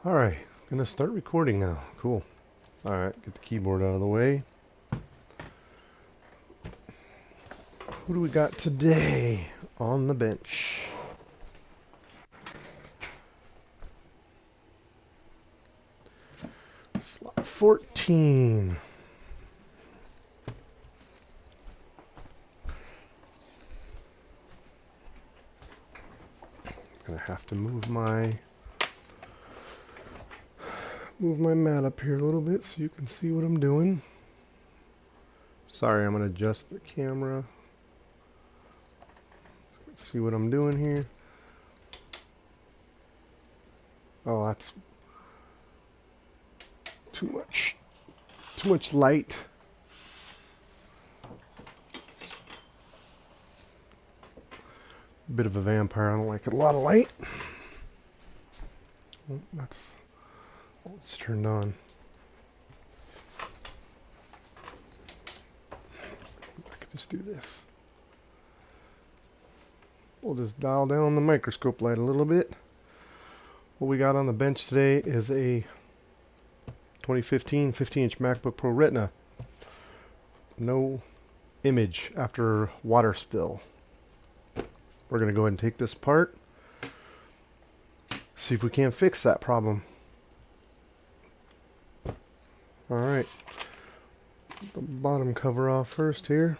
Alright, gonna start recording now. Cool. Alright, get the keyboard out of the way. Who do we got today on the bench? Slot 14. Gonna have to move my mat up here a little bit so you can see what I'm doing. Sorry, I'm gonna adjust the camera. See what I'm doing here. Oh, that's too much light. Bit of a vampire. I don't like it. A lot of light. Oh, that's all it's turned on. I could just do this. We'll just dial down the microscope light a little bit. What we got on the bench today is a 2015 15-inch MacBook Pro Retina. No image after water spill. We're going to go ahead and take this apart. See if we can't fix that problem. Alright. The bottom cover off first here.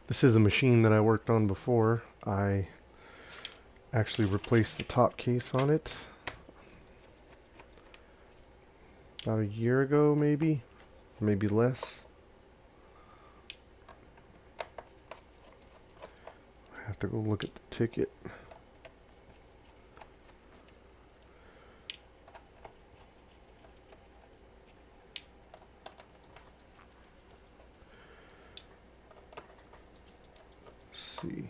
This is a machine that I worked on before. I actually replaced the top case on it about a year ago, maybe less. I have to go look at the ticket. See.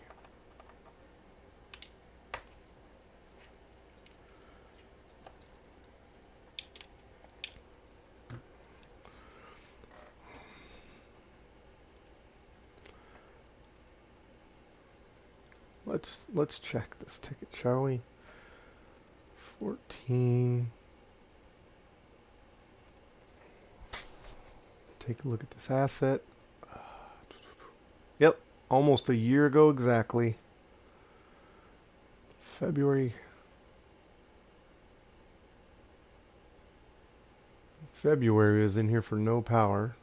Let's check this ticket, shall we? 14. Take a look at this asset. Yep. Almost a year ago exactly. February is in here for no power.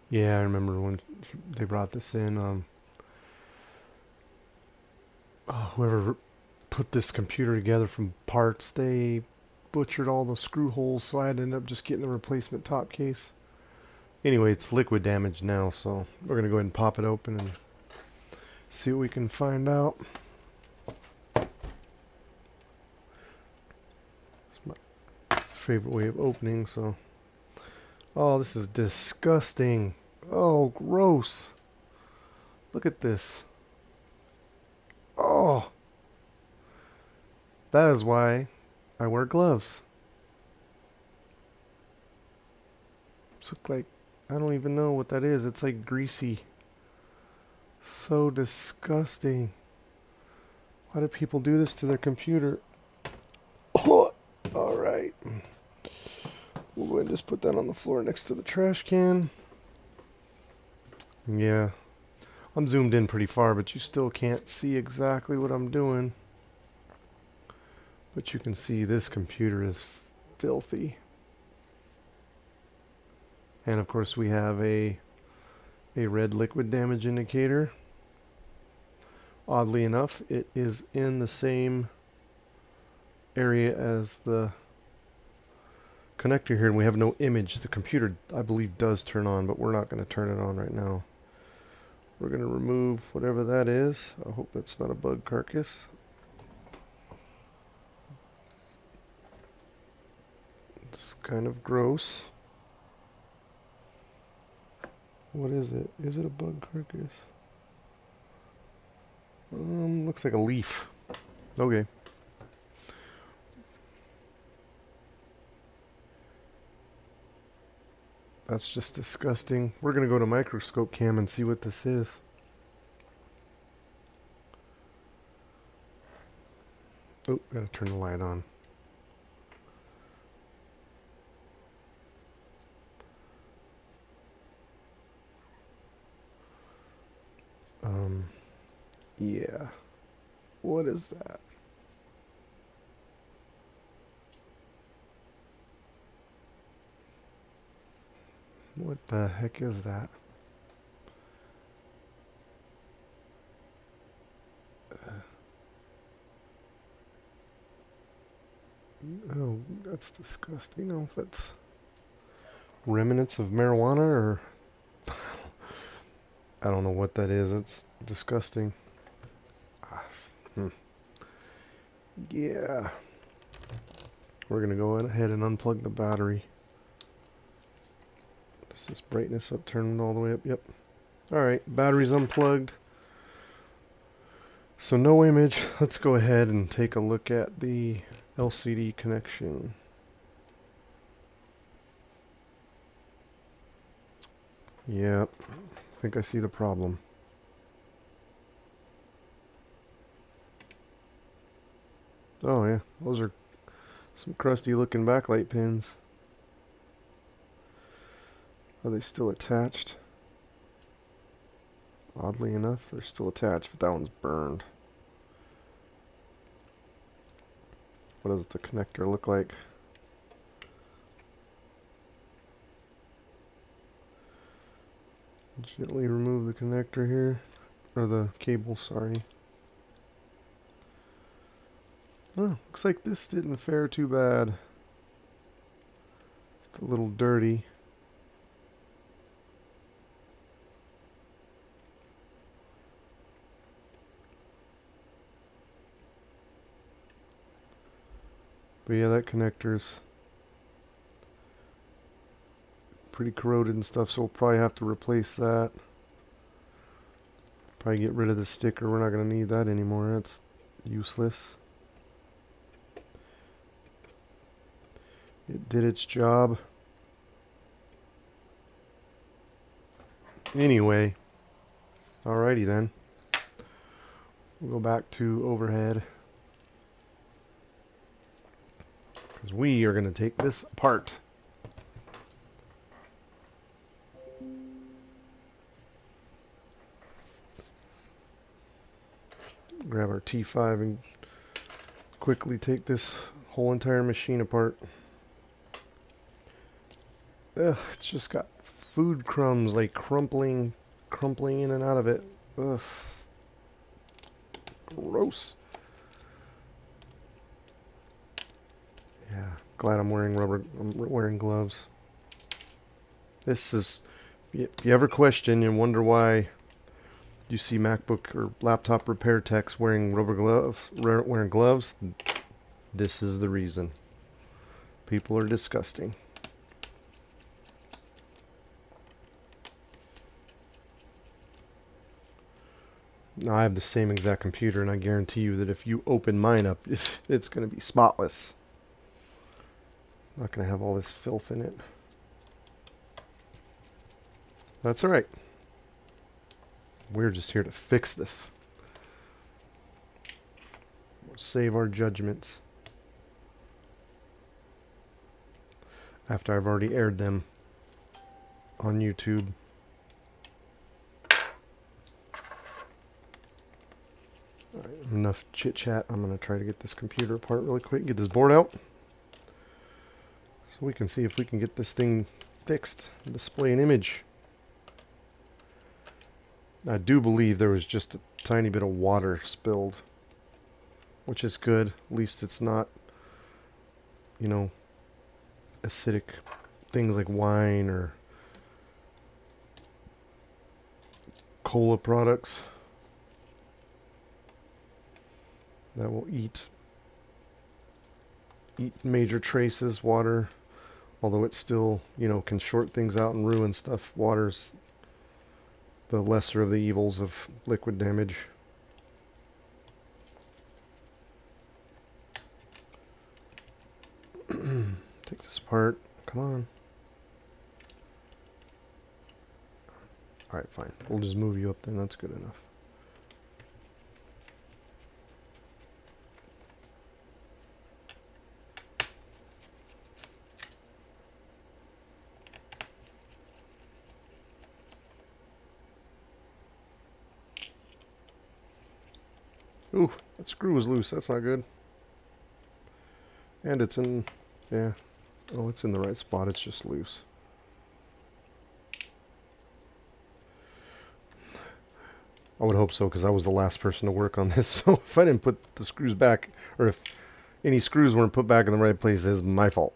Yeah, I remember when they brought this in. Whoever put this computer together from parts, they butchered all the screw holes, so I had to end up just getting a replacement top case. Anyway, it's liquid damage now, so we're going to go ahead and pop it open and see what we can find out. It's my favorite way of opening, so... Oh, this is disgusting. Oh, gross. Look at this. Oh. That is why I wear gloves. It's like, I don't even know what that is. It's like greasy. So disgusting. Why do people do this to their computer? Oh, alright. We'll go ahead and just put that on the floor next to the trash can. Yeah. I'm zoomed in pretty far, but you still can't see exactly what I'm doing. But you can see this computer is filthy. And of course we have a red liquid damage indicator. Oddly enough, it is in the same area as the connector here, and we have no image. The computer, I believe, does turn on, but we're not going to turn it on right now. We're going to remove whatever that is. I hope that's not a bug carcass. It's kind of gross. What is it? Is it a bug carcass? Looks like a leaf. Okay. That's just disgusting. We're gonna go to microscope cam and see what this is. Oh, gotta turn the light on. Yeah. What is that? What the heck is that? Oh, that's disgusting. I don't know if it's remnants of marijuana or I don't know what that is. It's disgusting. Yeah. We're going to go ahead and unplug the battery. Is this brightness up, turned all the way up? Yep. Alright, battery's unplugged. So no image. Let's go ahead and take a look at the LCD connection. Yep. I think I see the problem. Oh yeah, those are some crusty looking backlight pins. Are they still attached? Oddly enough, they're still attached, but that one's burned. What does the connector look like? Gently remove the connector here, or the cable, sorry. Oh, looks like this didn't fare too bad. Just a little dirty. But yeah, that connector's pretty corroded and stuff, so we'll probably have to replace that. Probably get rid of the sticker. We're not going to need that anymore. That's useless. It did its job. Anyway, alrighty then. We'll go back to overhead. Because we are going to take this apart. Grab our T5 and quickly take this whole entire machine apart. Ugh, it's just got food crumbs like crumpling in and out of it. Ugh. Gross. Yeah, glad I'm wearing gloves. This is, if you ever question and wonder why you see MacBook or laptop repair techs wearing gloves, this is the reason. People are disgusting. Now, I have the same exact computer, and I guarantee you that if you open mine up, it's going to be spotless. I'm not going to have all this filth in it. That's alright. We're just here to fix this. We'll save our judgments after I've already aired them on YouTube. Alright, enough chit chat. I'm going to try to get this computer apart really quick, get this board out, so we can see if we can get this thing fixed and display an image. I do believe there was just a tiny bit of water spilled, which is good. At least it's not, you know, acidic things like wine or cola products that will eat major traces. Water, although it still, you know, can short things out and ruin stuff. Water's the lesser of the evils of liquid damage. Take this apart. Come on. Alright, fine. We'll just move you up then. That's good enough. Ooh, that screw was loose. That's not good. And it's in... yeah. Oh, it's in the right spot. It's just loose. I would hope so, because I was the last person to work on this. So if I didn't put the screws back, or if any screws weren't put back in the right place, it's my fault.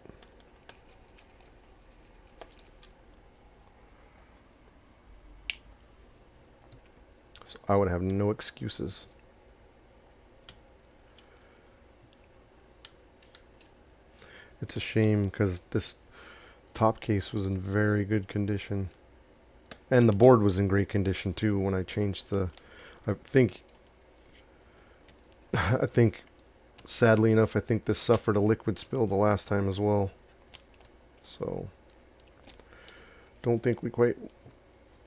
So I would have no excuses. It's a shame, because this top case was in very good condition. And the board was in great condition too when I changed the... I think, sadly enough, I think this suffered a liquid spill the last time as well. So, don't think we quite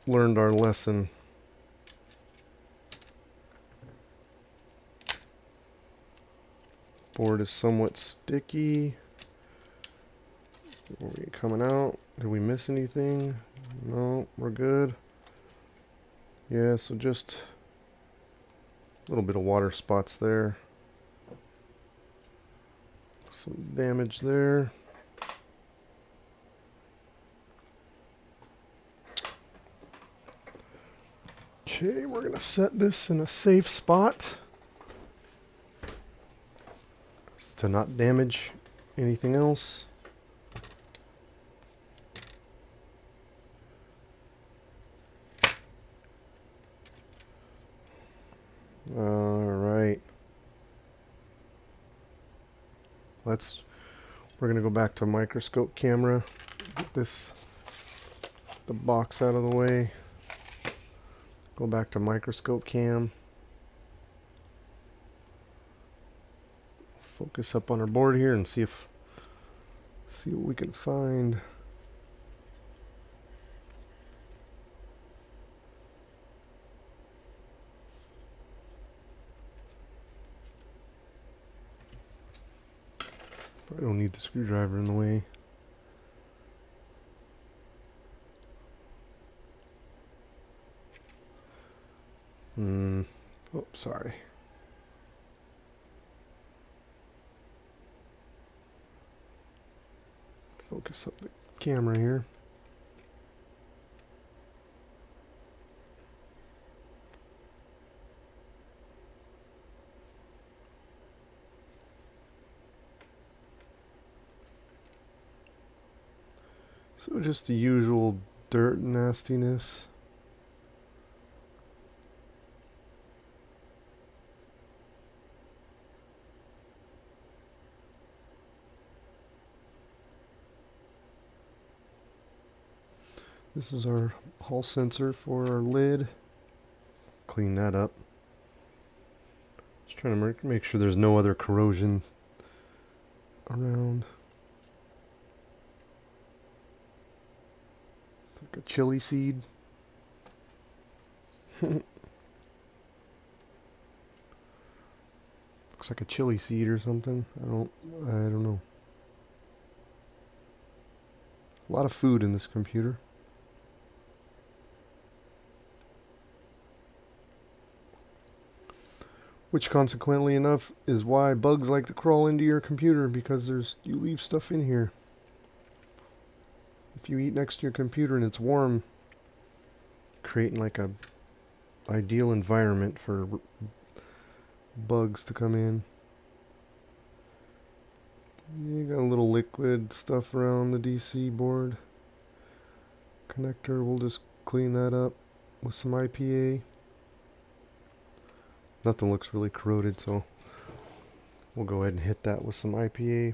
learned our lesson. Board is somewhat sticky. Are we coming out? Did we miss anything? No, we're good. Yeah, so just a little bit of water spots there. Some damage there. Okay, we're going to set this in a safe spot to not damage anything else. Alright. We're going to go back to microscope camera. Get the box out of the way. Go back to microscope cam. Focus up on our board here and see what we can find. I don't need the screwdriver in the way. Oh, sorry. Focus up the camera here. So just the usual dirt nastiness. This is our Hall sensor for our lid. Clean that up. Just trying to make sure there's no other corrosion around. It's like a chili seed. Looks like a chili seed or something. I don't know. A lot of food in this computer. Which consequently enough is why bugs like to crawl into your computer, because you leave stuff in here. If you eat next to your computer and it's warm, creating like a ideal environment for bugs to come in. You got a little liquid stuff around the DC board. Connector, we'll just clean that up with some IPA. Nothing looks really corroded, so we'll go ahead and hit that with some IPA.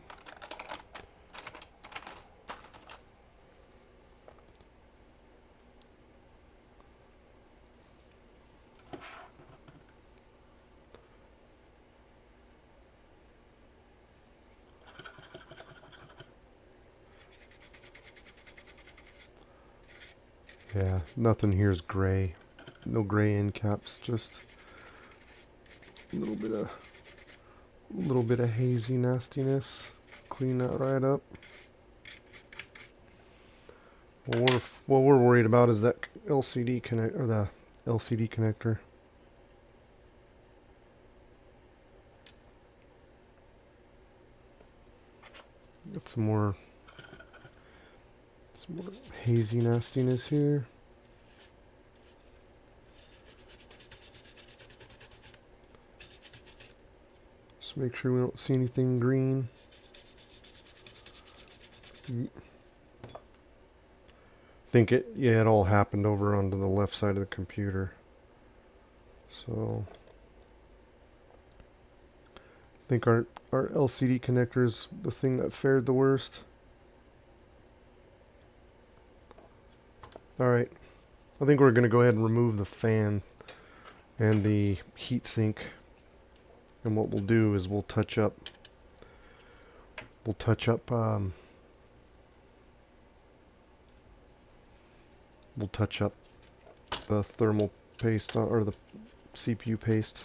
Yeah, nothing here is gray. No gray end caps, just a little bit of hazy nastiness. Clean that right up. What we're worried about is that LCD connect or the LCD connector. Got some more hazy nastiness here. Just make sure we don't see anything green. Think it, yeah, it all happened over onto the left side of the computer. So I think our LCD connector is the thing that fared the worst. Alright, I think we're going to go ahead and remove the fan and the heatsink. And what we'll do is we'll touch up the thermal paste or the CPU paste.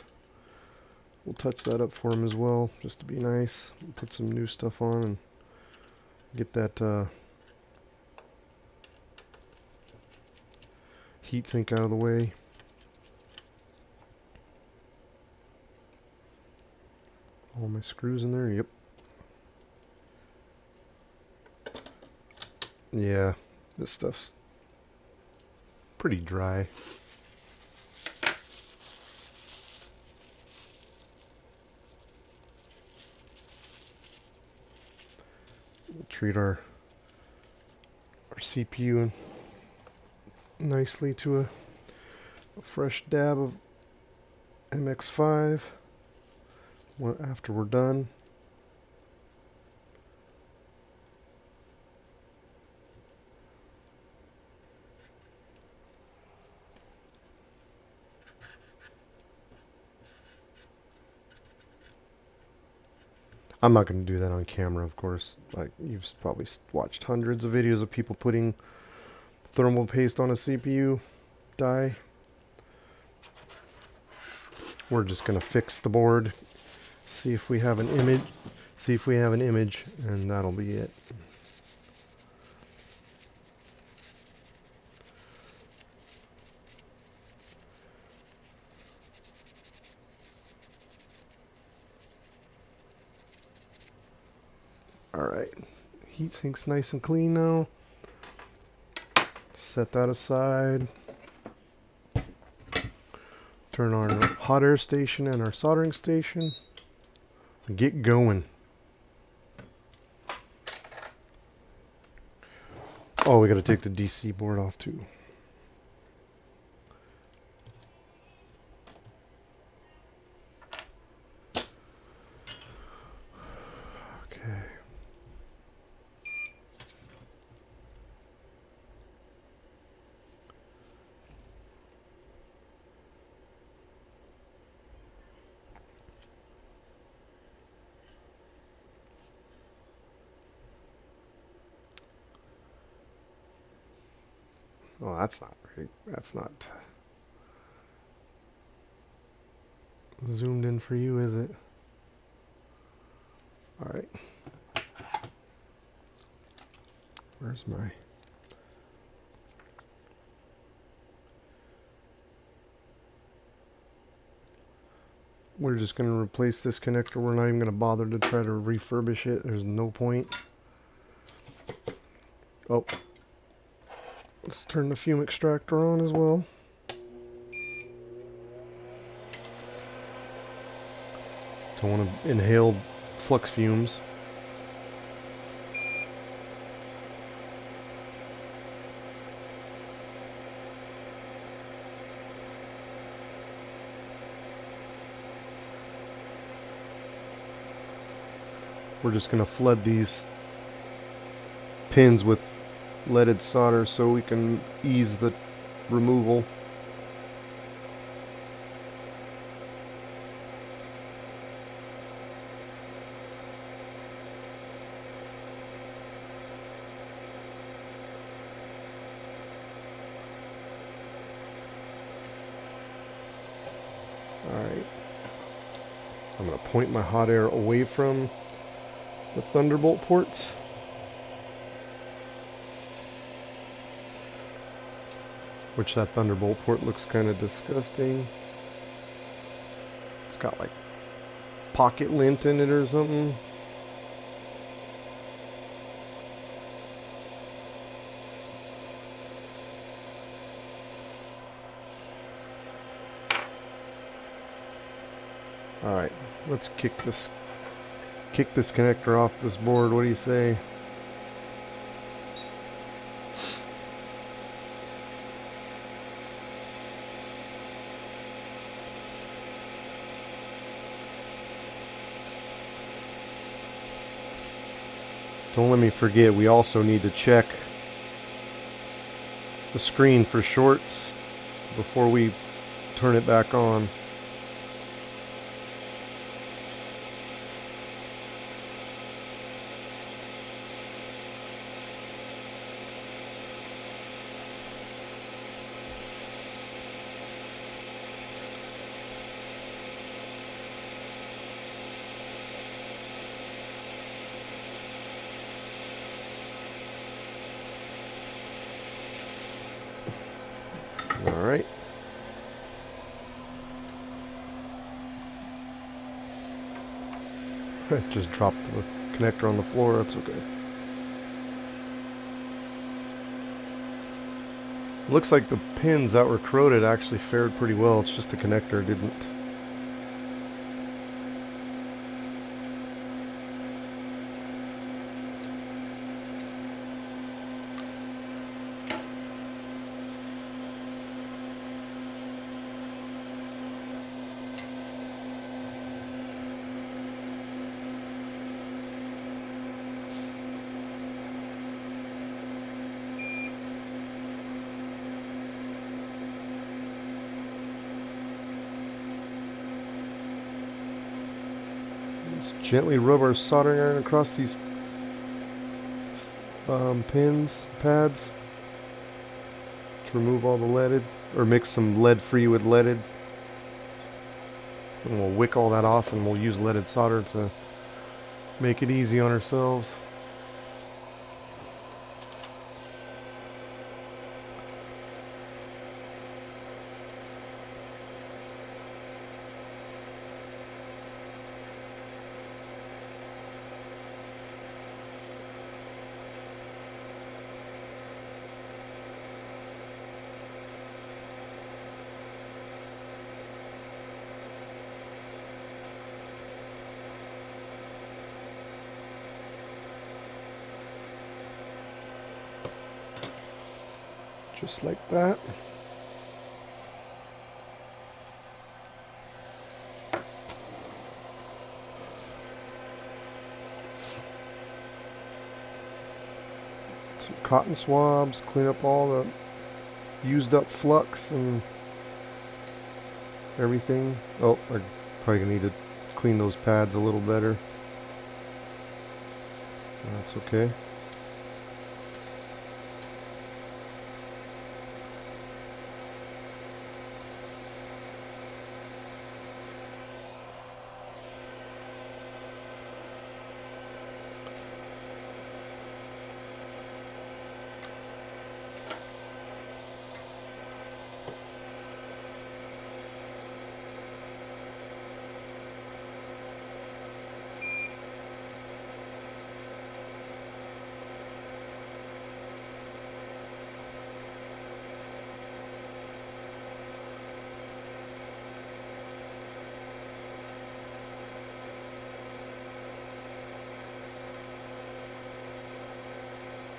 We'll touch that up for him as well, just to be nice. We'll put some new stuff on and get that heatsink out of the way. All my screws in there, yep. Yeah, this stuff's pretty dry. We'll treat our CPU nicely to a fresh dab of MX5 after we're done. I'm not going to do that on camera, of course. Like, you've probably watched hundreds of videos of people putting thermal paste on a CPU die. We're just going to fix the board, see if we have an image, and that'll be it. Alright, heatsink's nice and clean now. Set that aside. Turn on our hot air station and our soldering station. Get going. Oh, we gotta take the DC board off too. Oh, that's not right. That's not zoomed in for you, is it? All right. Where's my... We're just going to replace this connector. We're not even going to bother to try to refurbish it. There's no point. Oh. Let's turn the fume extractor on as well. Don't want to inhale flux fumes. We're just going to flood these pins with leaded solder so we can ease the removal. I'm going to point my hot air away from the Thunderbolt ports. Which that Thunderbolt port looks kind of disgusting. It's got like pocket lint in it or something. Alright, let's kick this connector off this board. What do you say? Don't let me forget, we also need to check the screen for shorts before we turn it back on. Alright. Just dropped the connector on the floor, that's okay. Looks like the pins that were corroded actually fared pretty well, it's just the connector didn't. Just gently rub our soldering iron across these pads to remove all the leaded, or mix some lead free with leaded. And we'll wick all that off and we'll use leaded solder to make it easy on ourselves. Just like that. Some cotton swabs, clean up all the used up flux and everything. Oh, I'm probably gonna need to clean those pads a little better. That's okay.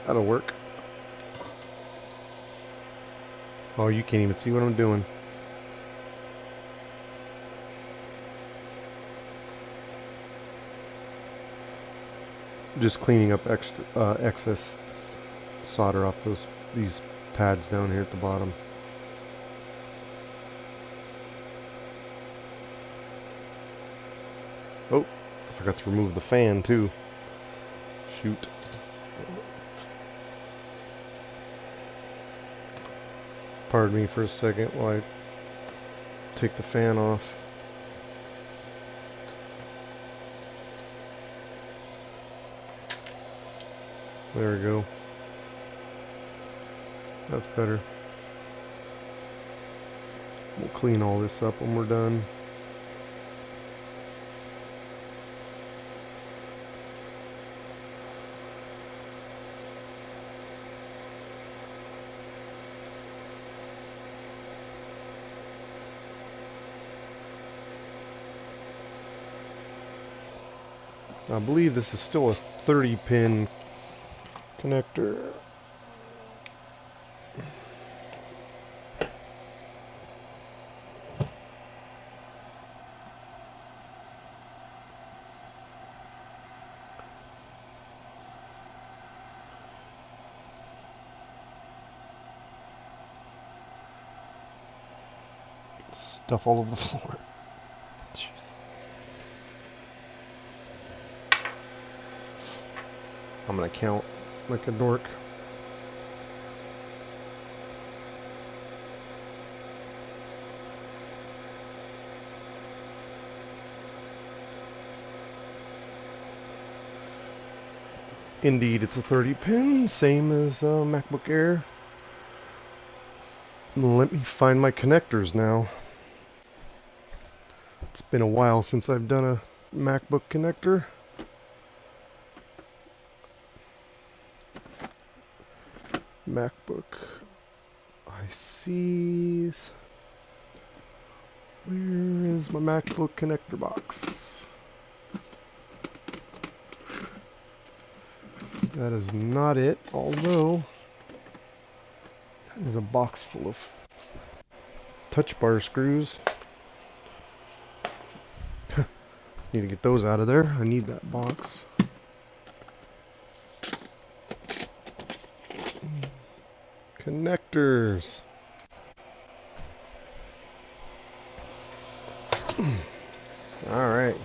That'll work. Oh, you can't even see what I'm doing. Just cleaning up excess solder off these pads down here at the bottom. Oh, I forgot to remove the fan too. Shoot. Pardon me for a second while I take the fan off. There we go. That's better. We'll clean all this up when we're done. I believe this is still a 30-pin connector. Stuff all over the floor. Jeez. I'm gonna count like a dork. Indeed, it's a 30-pin, same as MacBook Air. Let me find my connectors now. It's been a while since I've done a MacBook connector. MacBook ICs. Where is my MacBook connector box? That is not it, although that is a box full of touch bar screws. Need to get those out of there. I need that box. Connectors. All right.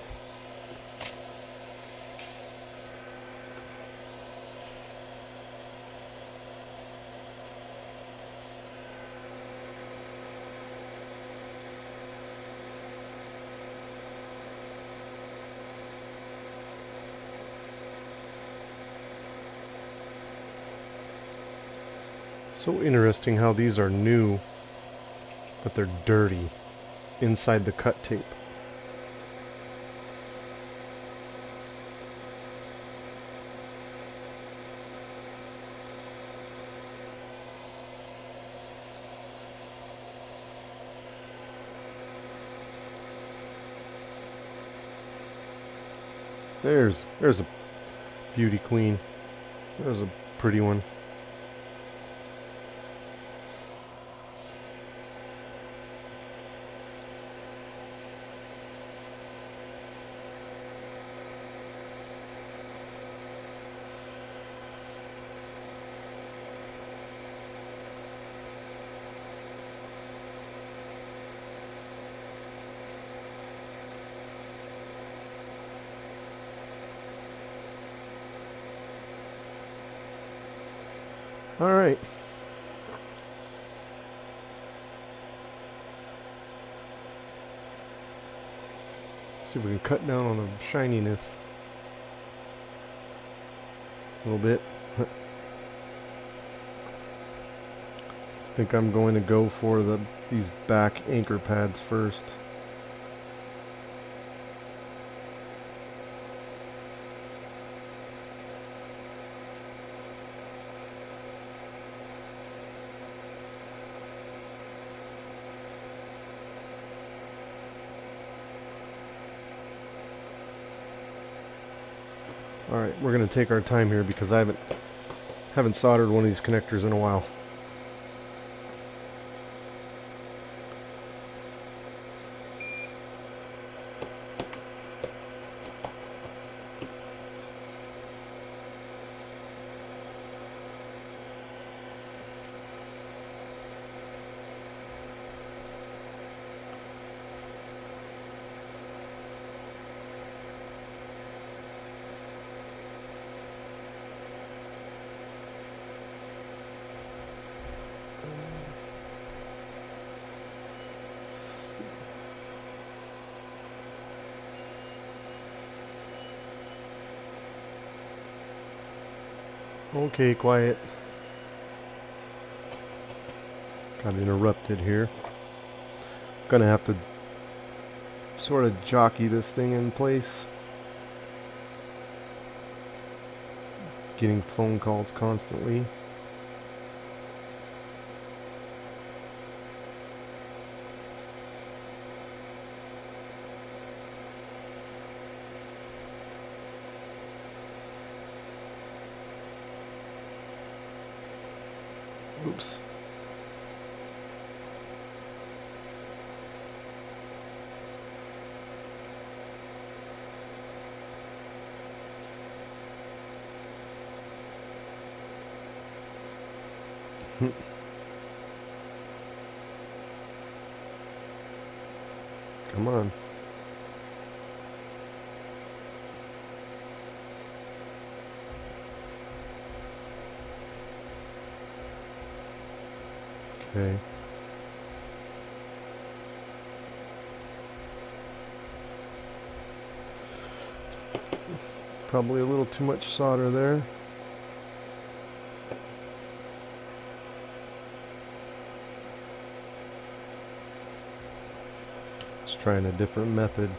So interesting how these are new, but they're dirty inside the cut tape. There's a beauty queen. There's a pretty one. All right. See if we can cut down on the shininess a little bit. I think I'm going to go for these back anchor pads first. Alright, we're going to take our time here because I haven't soldered one of these connectors in a while. Okay, quiet. Got interrupted here. Gonna have to sort of jockey this thing in place. Getting phone calls constantly. Oops. Come on. Okay. Probably a little too much solder there. Let's try a different method.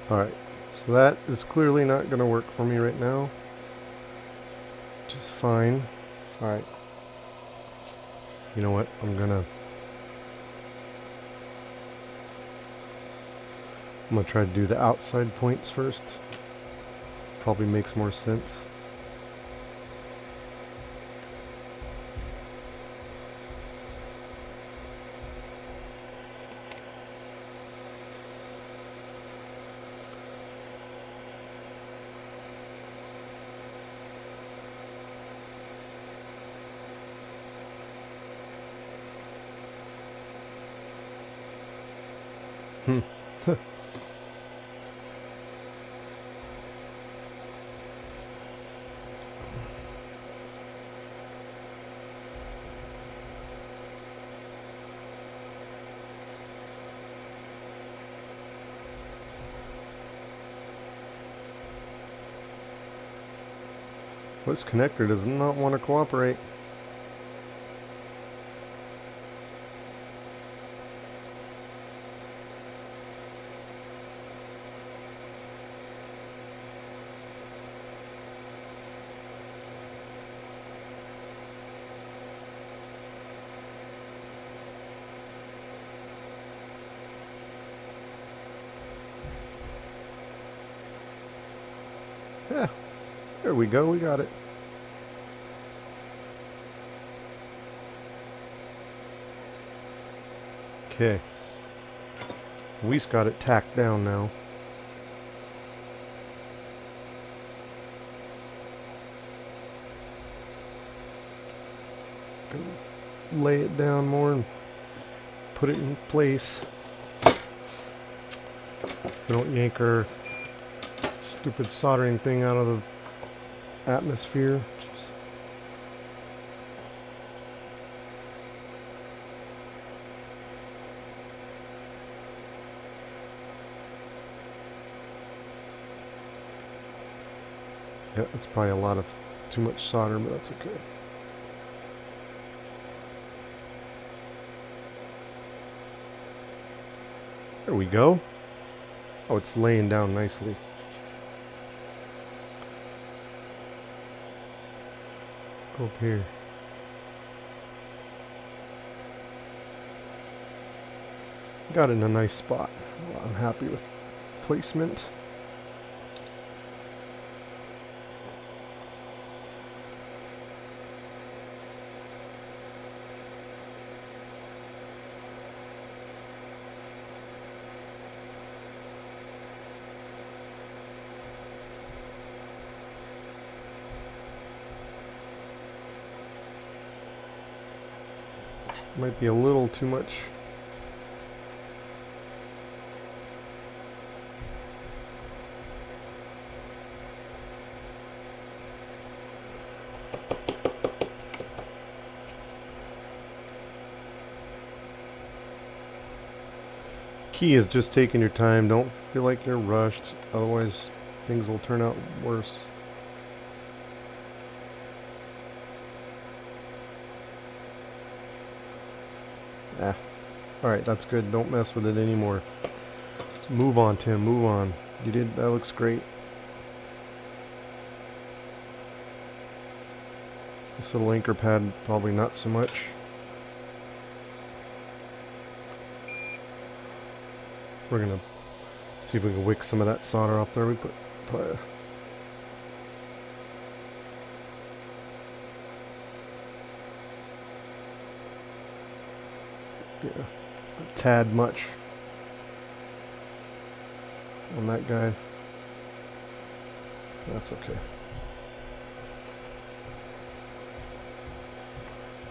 Alright, so that is clearly not going to work for me right now. Which is fine. Alright. You know what? I'm gonna try to do the outside points first. Probably makes more sense. This connector does not want to cooperate. Yeah, there we go, we got it. Okay. We just got it tacked down now. Lay it down more and put it in place. We don't yank our stupid soldering thing out of the atmosphere. Yeah, it's probably a lot of too much solder, but that's okay. There we go. Oh, it's laying down nicely. Go up here. Got it in a nice spot. Well, I'm happy with placement. Might be a little too much Key is just taking your time. Don't feel like you're rushed, otherwise things will turn out worse. Ah, alright, that's good. Don't mess with it anymore. Move on, Tim, move on. You did, that looks great. This little anchor pad, probably not so much. We're gonna see if we can wick some of that solder off there. We put yeah, a tad much on that guy. That's okay.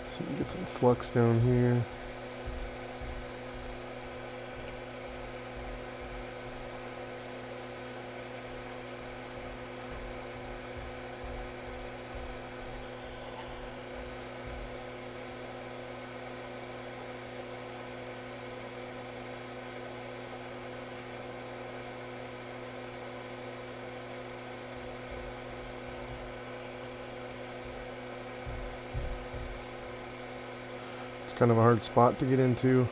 So we can get some flux down here. Kind of a hard spot to get into.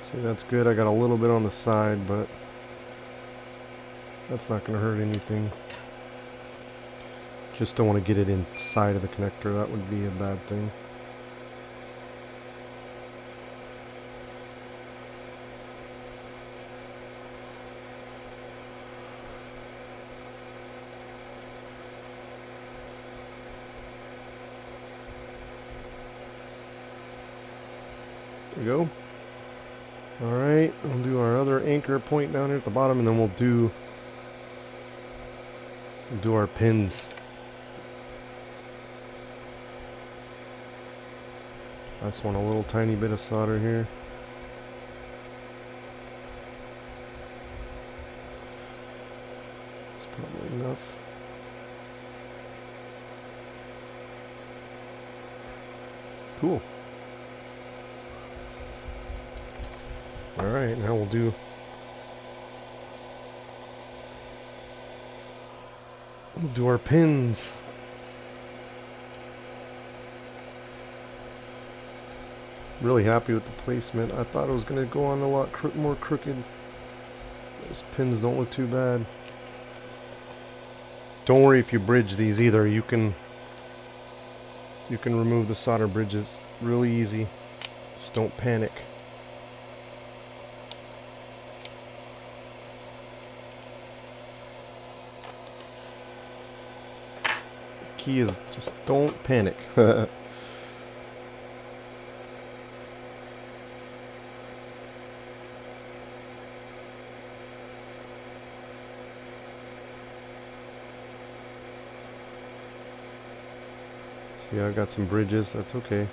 See, that's good. I got a little bit on the side, but that's not going to hurt anything. Just don't want to get it inside of the connector. That would be a bad thing. There we go. Alright, we'll do our other anchor point down here at the bottom, and then we'll do our pins. I just want a little tiny bit of solder here. That's probably enough. Cool. Alright, now we'll do our pins. Really happy with the placement. I thought it was going to go on a lot more crooked. Those pins don't look too bad. Don't worry if you bridge these either. You can remove the solder bridges really easy. Just don't panic. Key is just don't panic. See, I got some bridges. That's okay.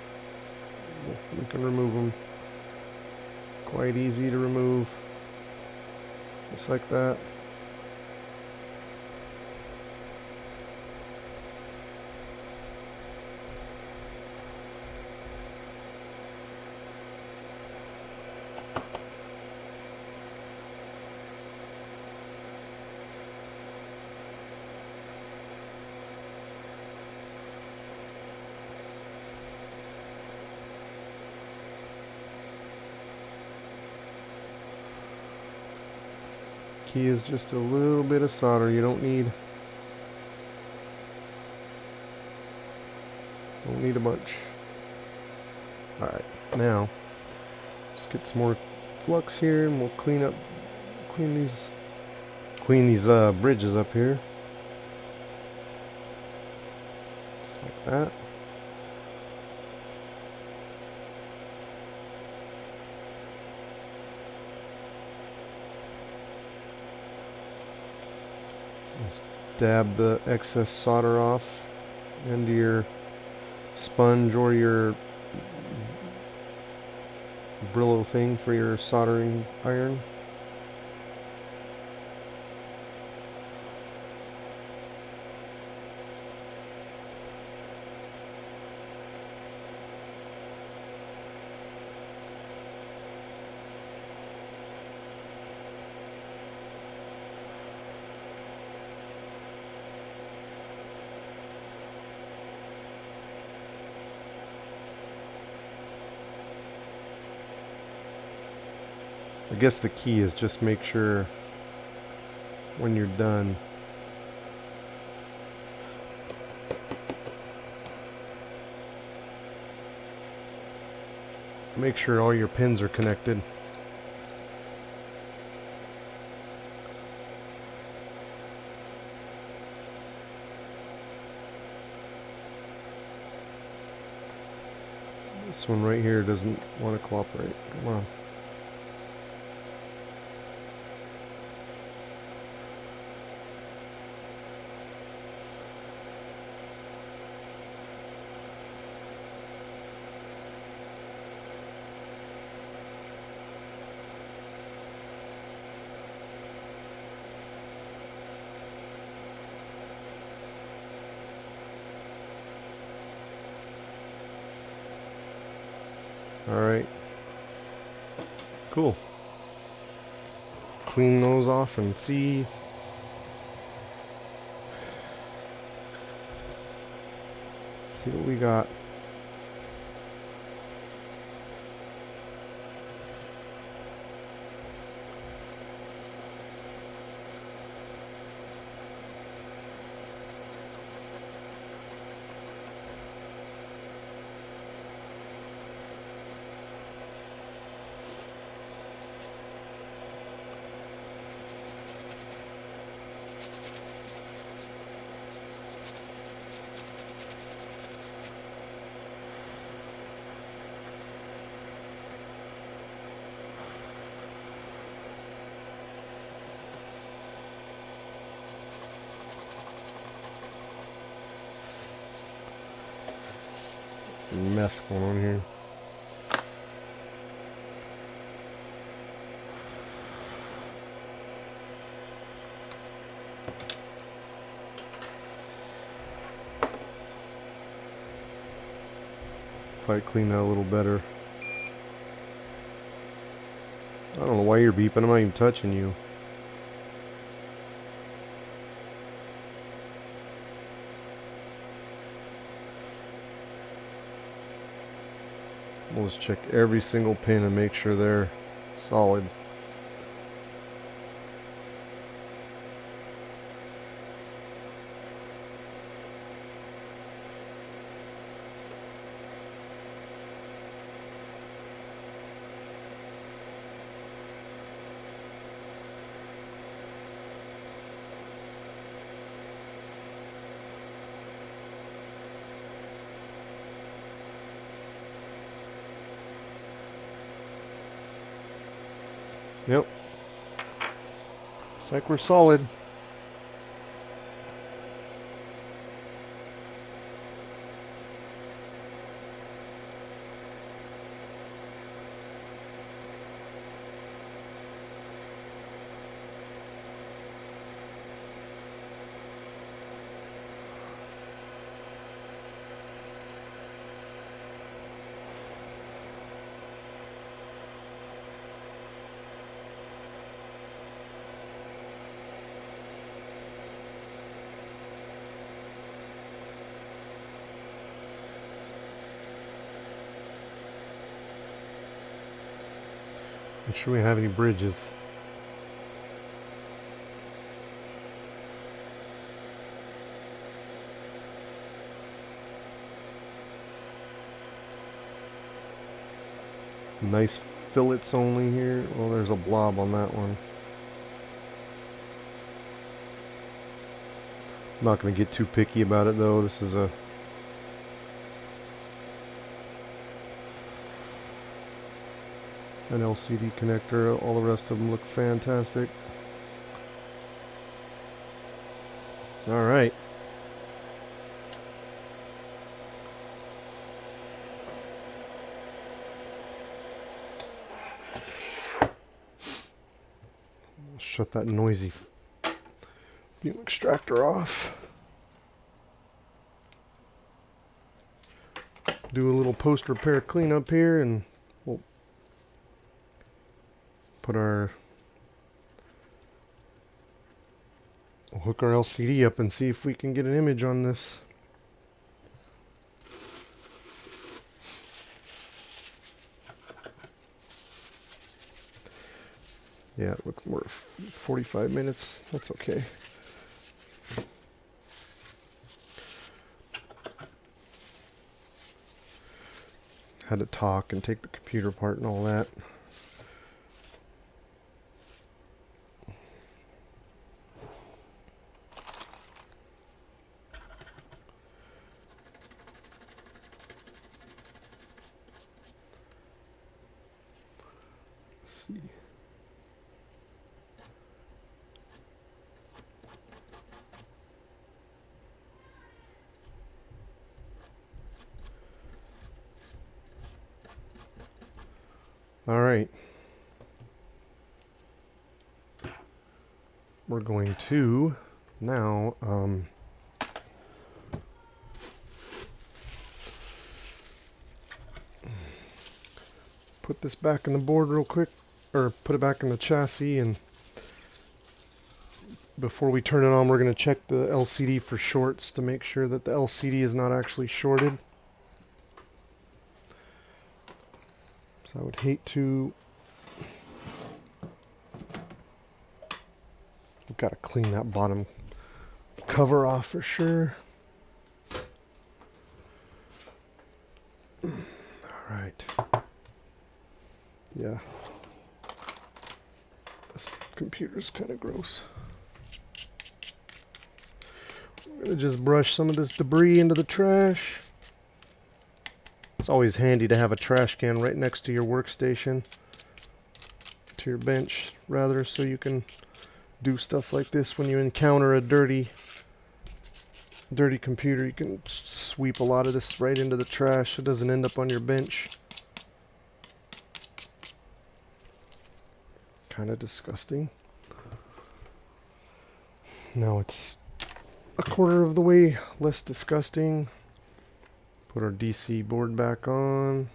We can remove them. Quite easy to remove. Just like that. Key is just a little bit of solder. You don't need a bunch. Alright, now just get some more flux here and we'll clean these bridges up here. Just like that. Just dab the excess solder off into your sponge or your Brillo thing for your soldering iron. I guess the key is just make sure when you're done, make sure all your pins are connected. This one right here doesn't want to cooperate. Come on. Alright. Cool. Clean those off and see. See what we got. Mess going on here. Probably clean that a little better. I don't know why you're beeping. I'm not even touching you. We'll just check every single pin and make sure they're solid. Yep. Looks like we're solid. Make sure we don't have any bridges. Nice fillets only here. Well, there's a blob on that one. I'm not going to get too picky about it though. This is an LCD connector. All the rest of them look fantastic. All right. Shut that noisy fume extractor off. Do a little post repair cleanup here and we'll hook our LCD up and see if we can get an image on this. Yeah, it looks more 45 minutes. That's okay. Had to talk and take the computer apart and all that. Let's see. All right. We're going to now put this back in the board real quick, or put it back in the chassis, and before we turn it on, we're going to check the LCD for shorts to make sure that the LCD is not actually shorted. So I would hate to... We've got to clean that bottom cover off for sure. Alright. Yeah. This computer's kind of gross. I'm going to just brush some of this debris into the trash. It's always handy to have a trash can right next to your workstation. To your bench, rather, so you can do stuff like this when you encounter a dirty computer. You can sweep a lot of this right into the trash. It doesn't end up on your bench. Kind of disgusting. Now it's a quarter of the way less disgusting. Put our DC board back on.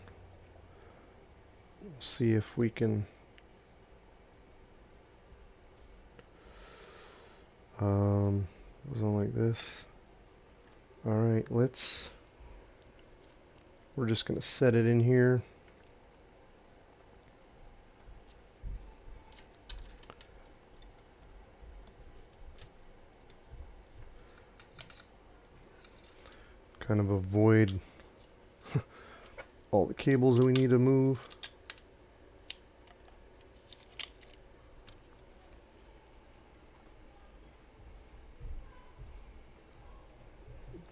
See if we can it was on like this. Alright, we're just gonna set it in here. Kind of avoid all the cables that we need to move.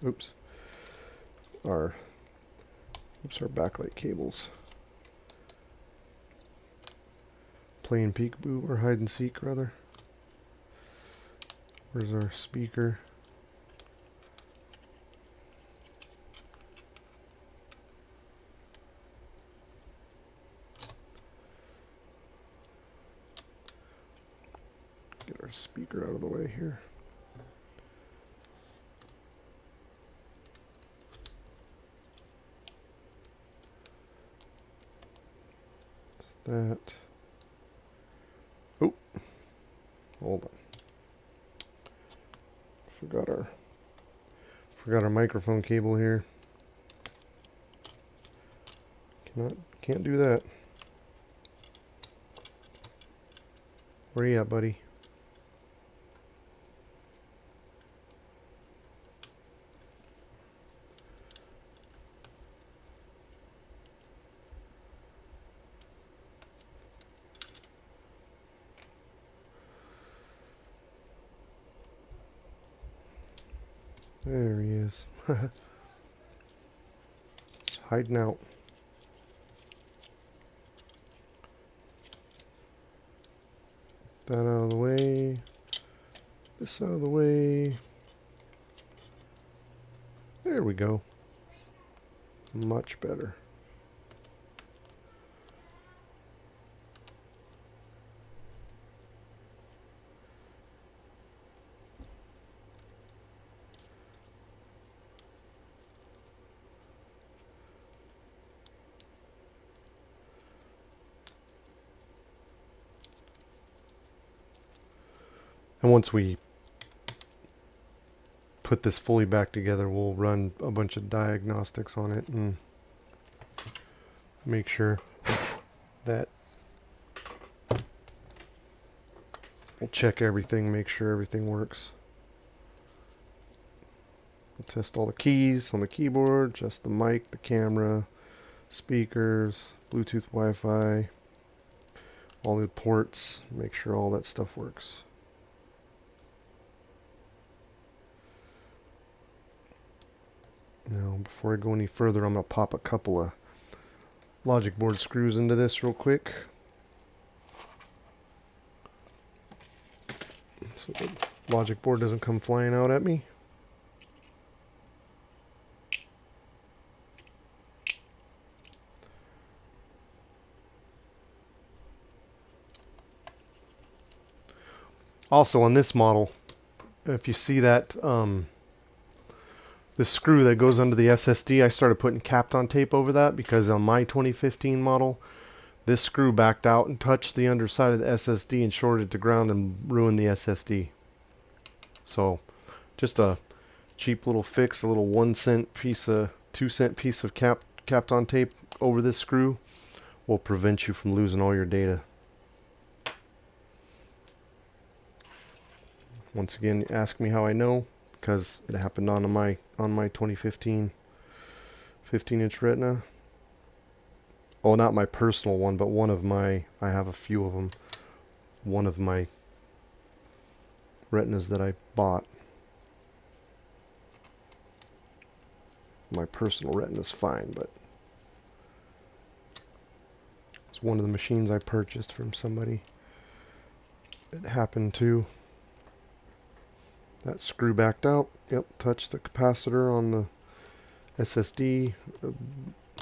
Oops. Our backlight cables. Playing peekaboo, or hide and seek rather. Where's our speaker? Get our speaker out of the way here. That. Oh, hold on. Forgot our microphone cable here. Can't do that. Where you at, buddy? There he is. Just hiding out. That out of the way. This out of the way. There we go. Much better. And once we put this fully back together, we'll run a bunch of diagnostics on it and make sure that We'll check everything, make sure everything works. We'll test all the keys on the keyboard, just the mic, the camera, speakers, Bluetooth, Wi-Fi, all the ports, make sure all that stuff works. Now, before I go any further, I'm going to pop a couple of logic board screws into this real quick. So the logic board doesn't come flying out at me. Also on this model, if you see that the screw that goes under the SSD, I started putting Kapton tape over that because on my 2015 model, this screw backed out and touched the underside of the SSD and shorted it to ground and ruined the SSD. So just a cheap little fix, a little 1 cent piece of 2 cent piece of Kapton tape over this screw will prevent you from losing all your data. Once again, ask me how I know, because it happened on my 2015 15-inch Retina. Oh, not my personal one, but one of my, I have a few of them. One of my Retinas that I bought. My personal Retina's fine, but it's one of the machines I purchased from somebody. It happened to. That screw backed out. Yep, touched the capacitor on the SSD,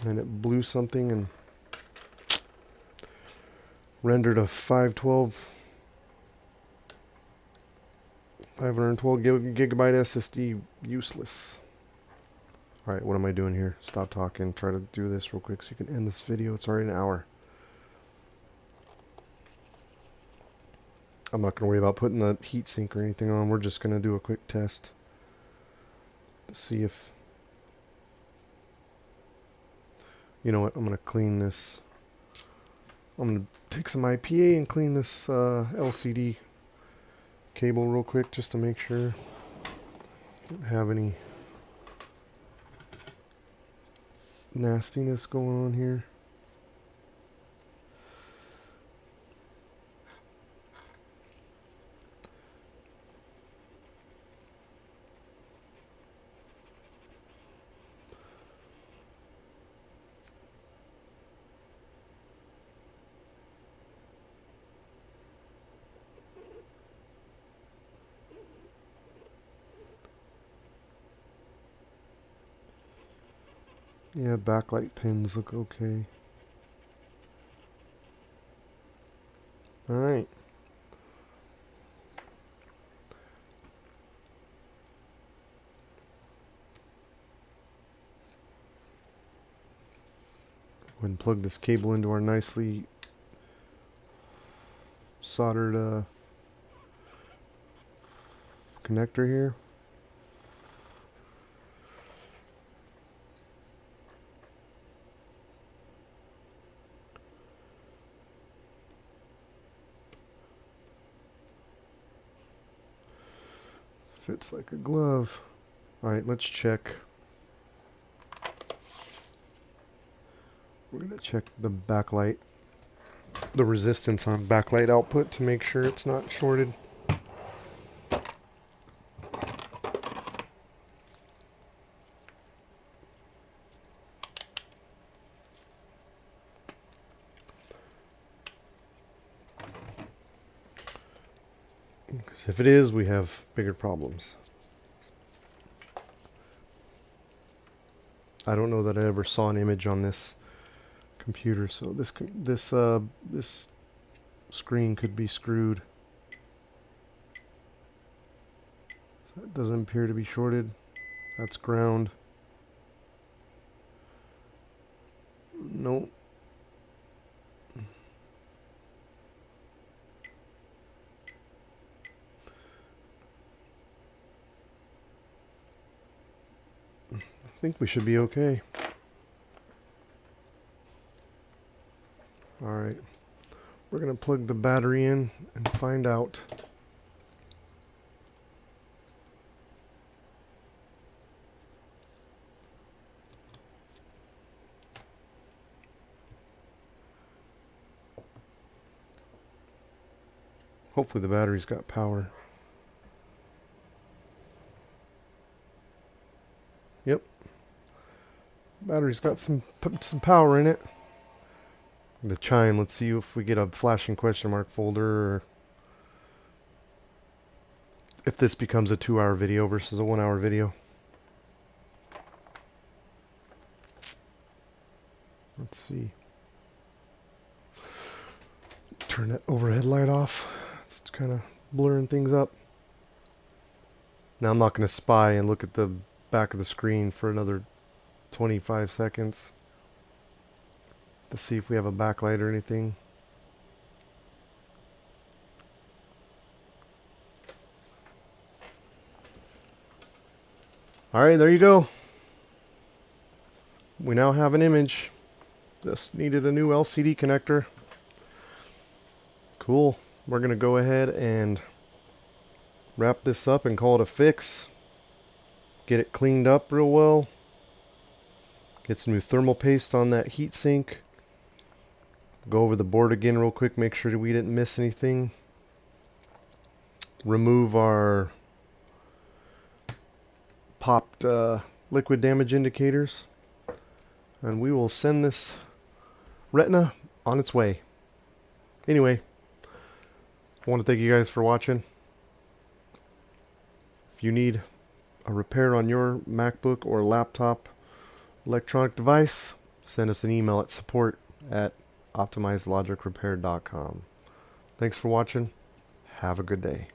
and it blew something and rendered a 512 gigabyte SSD useless. Alright, what am I doing here? Stop talking. Try to do this real quick so you can end this video. It's already an hour. I'm not going to worry about putting the heatsink or anything on. We're just going to do a quick test to see if... You know what? I'm going to clean this. I'm going to take some IPA and clean this LCD cable real quick just to make sure I don't have any nastiness going on here. Yeah, backlight pins look okay. Alright. Go ahead and plug this cable into our nicely soldered connector here. Fits like a glove. Alright, let's check. We're going to check the backlight, the resistance on backlight output to make sure it's not shorted. Because if it is, we have bigger problems. I don't know that I ever saw an image on this computer, so this screen could be screwed. So it doesn't appear to be shorted. That's ground. Nope. I think we should be okay. Alright, we're going to plug the battery in and find out Hopefully the battery's got power. Yep. Battery's got some power in it. The chime, let's see if we get a flashing question mark folder, or if this becomes a 2-hour video versus a 1-hour video. Let's see. Turn that overhead light off. It's kind of blurring things up. Now I'm not going to spy and look at the back of the screen for another 25 seconds to see if we have a backlight or anything. Alright, there you go. We now have an image. Just needed a new LCD connector. Cool. We're going to go ahead and wrap this up and call it a fix. Get it cleaned up real well. Get some new thermal paste on that heatsink. Go over the board again real quick, make sure that we didn't miss anything. Remove our popped liquid damage indicators. And we will send this Retina on its way. Anyway, I want to thank you guys for watching. If you need a repair on your MacBook or laptop electronic device, send us an email at support@optimizedlogicrepair.com. Thanks for watching. Have a good day.